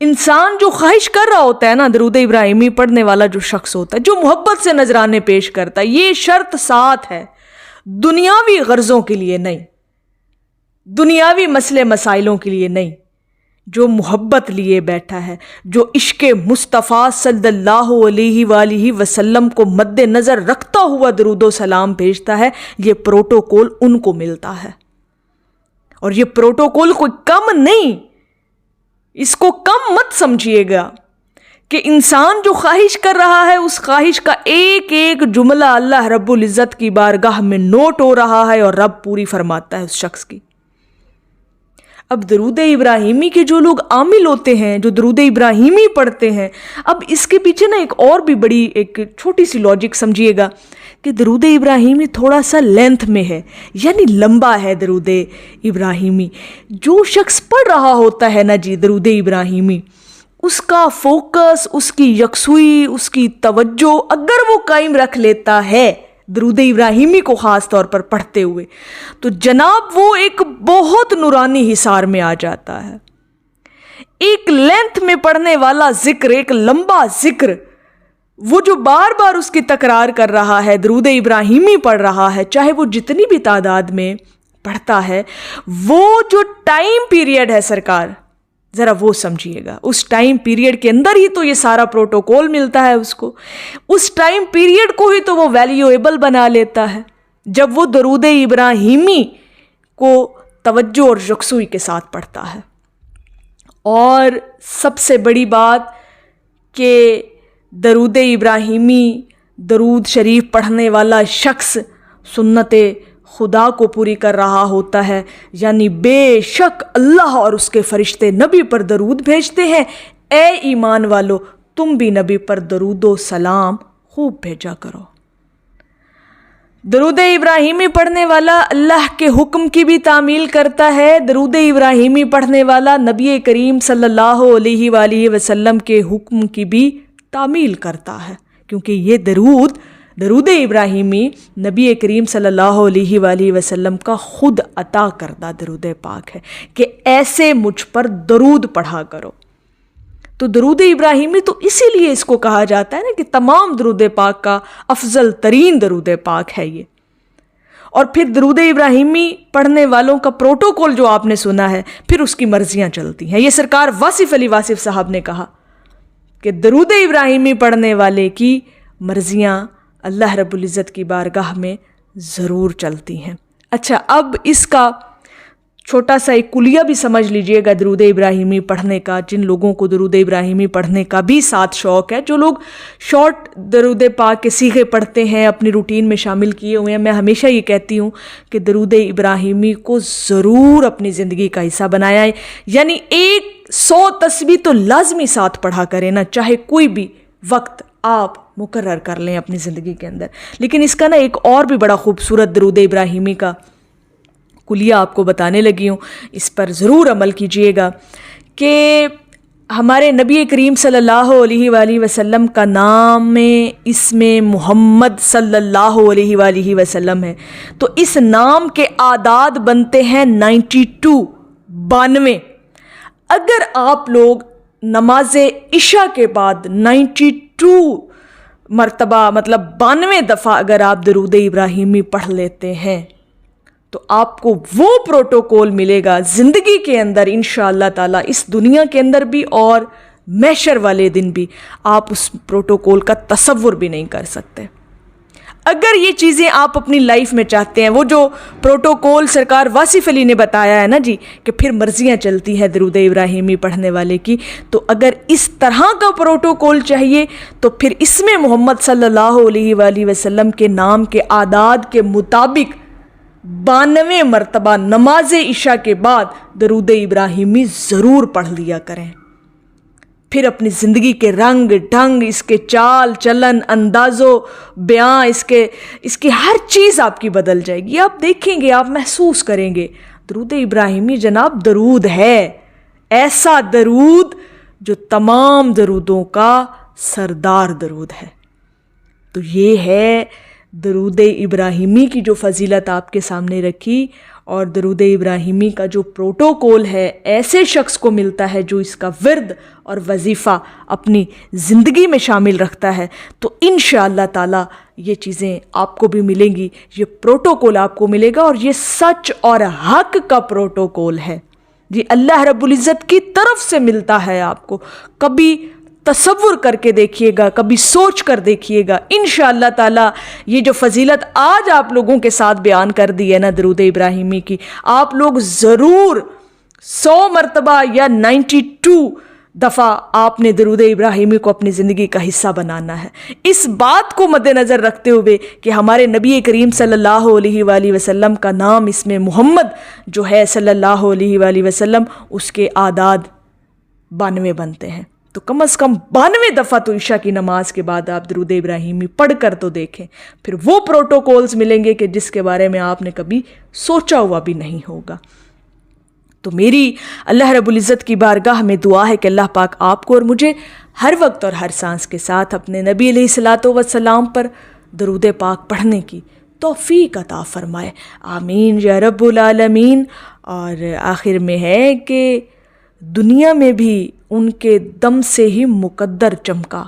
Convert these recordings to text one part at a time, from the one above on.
انسان جو خواہش کر رہا ہوتا ہے نا، درود ابراہیمی پڑھنے والا جو شخص ہوتا ہے، جو محبت سے نذرانے پیش کرتا ہے، یہ شرط ساتھ ہے، دنیاوی غرضوں کے لیے نہیں، دنیاوی مسئلے مسائلوں کے لیے نہیں، جو محبت لیے بیٹھا ہے، جو عشق مصطفیٰ صلی اللہ علیہ وآلہ وسلم کو مد نظر رکھتا ہوا درود و سلام بھیجتا ہے، یہ پروٹوکول ان کو ملتا ہے۔ اور یہ پروٹوکول کوئی کم نہیں، اس کو کم مت سمجھیے گا کہ انسان جو خواہش کر رہا ہے اس خواہش کا ایک ایک جملہ اللہ رب العزت کی بارگاہ میں نوٹ ہو رہا ہے اور رب پوری فرماتا ہے اس شخص کی۔ اب درود ابراہیمی کے جو لوگ عامل ہوتے ہیں، جو درود ابراہیمی پڑھتے ہیں، اب اس کے پیچھے نا ایک اور بھی بڑی ایک چھوٹی سی لاجک سمجھیے گا کہ درود ابراہیمی تھوڑا سا لینتھ میں ہے، یعنی لمبا ہے درود ابراہیمی۔ جو شخص پڑھ رہا ہوتا ہے نا جی درود ابراہیمی، اس کا فوکس، اس کی یکسوئی، اس کی توجہ اگر وہ قائم رکھ لیتا ہے درود ابراہیمی کو خاص طور پر پڑھتے ہوئے، تو جناب وہ ایک بہت نورانی حصار میں آ جاتا ہے۔ ایک لینتھ میں پڑھنے والا ذکر، ایک لمبا ذکر، وہ جو بار بار اس کی تکرار کر رہا ہے، درود ابراہیمی پڑھ رہا ہے، چاہے وہ جتنی بھی تعداد میں پڑھتا ہے، وہ جو ٹائم پیریڈ ہے سرکار، ذرا وہ سمجھیے گا، اس ٹائم پیریڈ کے اندر ہی تو یہ سارا پروٹوکول ملتا ہے اس کو، اس ٹائم پیریڈ کو ہی تو وہ ویلیویبل بنا لیتا ہے جب وہ درود ابراہیمی کو توجہ اور یکسوئی کے ساتھ پڑھتا ہے۔ اور سب سے بڑی بات کہ درود ابراہیمی، درود شریف پڑھنے والا شخص سنت خدا کو پوری کر رہا ہوتا ہے، یعنی بے شک اللہ اور اس کے فرشتے نبی پر درود بھیجتے ہیں، اے ایمان والو تم بھی نبی پر درود و سلام خوب بھیجا کرو۔ درود ابراہیمی پڑھنے والا اللہ کے حکم کی بھی تعمیل کرتا ہے، درود ابراہیمی پڑھنے والا نبی کریم صلی اللہ علیہ وآلہ وسلم کے حکم کی بھی تعمیل کرتا ہے، کیونکہ یہ درود ابراہیمی نبی کریم صلی اللہ علیہ وآلہ وسلم کا خود عطا کردہ درود پاک ہے کہ ایسے مجھ پر درود پڑھا کرو۔ تو درود ابراہیمی تو اسی لیے اس کو کہا جاتا ہے نا کہ تمام درود پاک کا افضل ترین درود پاک ہے یہ۔ اور پھر درود ابراہیمی پڑھنے والوں کا پروٹوکول جو آپ نے سنا ہے، پھر اس کی مرضیاں چلتی ہیں۔ یہ سرکار واصف علی واصف صاحب نے کہا کہ درود ابراہیمی پڑھنے والے کی مرضیاں اللہ رب العزت کی بارگاہ میں ضرور چلتی ہیں۔ اچھا، اب اس کا چھوٹا سا ایک کلیہ بھی سمجھ لیجئے گا درود ابراہیمی پڑھنے کا، جن لوگوں کو درود ابراہیمی پڑھنے کا بھی ساتھ شوق ہے، جو لوگ شارٹ درود پاک کے صیغے پڑھتے ہیں، اپنی روٹین میں شامل کیے ہوئے ہیں۔ میں ہمیشہ یہ کہتی ہوں کہ درود ابراہیمی کو ضرور اپنی زندگی کا حصہ بنایا ہے، یعنی 100 تسبیح تو لازمی ساتھ پڑھا کریں نا، چاہے کوئی بھی وقت آپ مقرر کر لیں اپنی زندگی کے اندر۔ لیکن اس کا نا ایک اور بھی بڑا خوبصورت درود ابراہیمی کا کلیہ آپ کو بتانے لگی ہوں، اس پر ضرور عمل کیجئے گا کہ ہمارے نبی کریم صلی اللہ علیہ وآلہ وسلم کا نام اسم محمد صلی اللہ علیہ وآلہ وسلم ہے، تو اس نام کے اعداد بنتے ہیں 92۔ اگر آپ لوگ نماز عشاء کے بعد 92 مرتبہ مطلب 92 دفعہ اگر آپ درود ابراہیمی پڑھ لیتے ہیں تو آپ کو وہ پروٹوکول ملے گا زندگی کے اندر انشاءاللہ تعالی، اس دنیا کے اندر بھی اور محشر والے دن بھی۔ آپ اس پروٹوکول کا تصور بھی نہیں کر سکتے۔ اگر یہ چیزیں آپ اپنی لائف میں چاہتے ہیں، وہ جو پروٹوکول سرکار واصف علی نے بتایا ہے نا جی کہ پھر مرضیاں چلتی ہیں درود ابراہیمی پڑھنے والے کی، تو اگر اس طرح کا پروٹوکول چاہیے تو پھر اسم محمد صلی اللہ علیہ وآلہ وسلم کے نام کے اعداد کے مطابق 92 مرتبہ نماز عشاء کے بعد درود ابراہیمی ضرور پڑھ لیا کریں۔ پھر اپنی زندگی کے رنگ ڈھنگ، اس کے چال چلن، انداز و بیان، اس کی ہر چیز آپ کی بدل جائے گی۔ آپ دیکھیں گے، آپ محسوس کریں گے درود ابراہیمی جناب درود ہے، ایسا درود جو تمام درودوں کا سردار درود ہے۔ تو یہ ہے درود ابراہیمی کی جو فضیلت آپ کے سامنے رکھی، اور درود ابراہیمی کا جو پروٹوکول ہے ایسے شخص کو ملتا ہے جو اس کا ورد اور وظیفہ اپنی زندگی میں شامل رکھتا ہے، تو انشاءاللہ تعالی یہ چیزیں آپ کو بھی ملیں گی، یہ پروٹوکول آپ کو ملے گا، اور یہ سچ اور حق کا پروٹوکول ہے، یہ اللہ رب العزت کی طرف سے ملتا ہے آپ کو۔ کبھی تصور کر کے دیکھیے گا، کبھی سوچ کر دیکھیے گا، انشاءاللہ تعالی یہ جو فضیلت آج آپ لوگوں کے ساتھ بیان کر دی ہے نا درود ابراہیمی کی، آپ لوگ ضرور 100 مرتبہ یا 92 دفعہ آپ نے درود ابراہیمی کو اپنی زندگی کا حصہ بنانا ہے، اس بات کو مد نظر رکھتے ہوئے کہ ہمارے نبی کریم صلی اللہ علیہ وآلہ وسلم کا نام اس میں محمد جو ہے صلی اللہ علیہ وآلہ وسلم، اس کے اعداد 92 بنتے ہیں، تو کم از کم 92 دفعہ تو عشاء کی نماز کے بعد آپ درود ابراہیمی پڑھ کر تو دیکھیں، پھر وہ پروٹوکولز ملیں گے کہ جس کے بارے میں آپ نے کبھی سوچا ہوا بھی نہیں ہوگا۔ تو میری اللہ رب العزت کی بارگاہ میں دعا ہے کہ اللہ پاک آپ کو اور مجھے ہر وقت اور ہر سانس کے ساتھ اپنے نبی علیہ الصلاۃ والسلام پر درود پاک پڑھنے کی توفیق عطا فرمائے، آمین یا رب العالمین۔ اور آخر میں ہے کہ دنیا میں بھی ان کے دم سے ہی مقدر چمکا،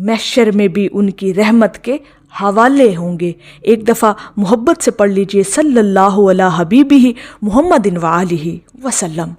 محشر میں بھی ان کی رحمت کے حوالے ہوں گے۔ ایک دفعہ محبت سے پڑھ لیجئے صلی اللہ علی حبیبہ محمد وآلہ وسلم۔